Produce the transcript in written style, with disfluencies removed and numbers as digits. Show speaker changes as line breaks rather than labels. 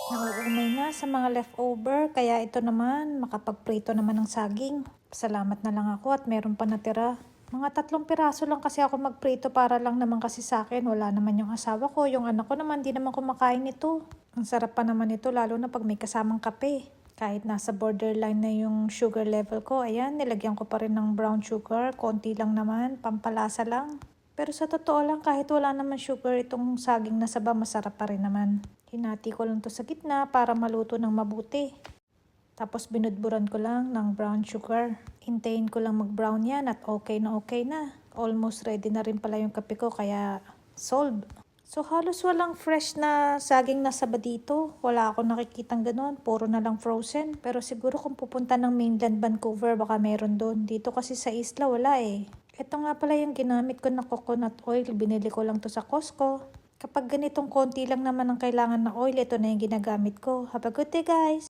Nauumay na sa mga leftover, kaya ito naman, makapagprito naman ng saging. Salamat na lang ako at meron pa natira. Mga 3 piraso lang kasi ako magprito para lang naman kasi sa akin. Wala naman yung asawa ko, yung anak ko naman, di naman kumakain nito. Ang sarap pa naman ito, lalo na pag may kasamang kape. Kahit nasa borderline na yung sugar level ko, ayan, nilagyan ko pa rin ng brown sugar. Konti lang naman, pampalasa lang. Pero sa totoo lang, kahit wala naman sugar, itong saging na saba, masarap pa rin naman. Hinati ko lang to sa gitna para maluto ng mabuti. Tapos binudburan ko lang ng brown sugar. Hintayin ko lang mag-brown yan at okay na. Almost ready na rin pala yung kape ko kaya solve. So halos walang fresh na saging na saba dito. Wala akong nakikitang ganun. Puro na lang frozen. Pero siguro kung pupunta ng mainland Vancouver baka meron doon. Dito kasi sa isla wala eh. Ito nga pala yung ginamit ko na coconut oil. Binili ko lang to sa Costco. Kapag ganitong konti lang naman ang kailangan na oil, ito na yung ginagamit ko. Have a good day guys!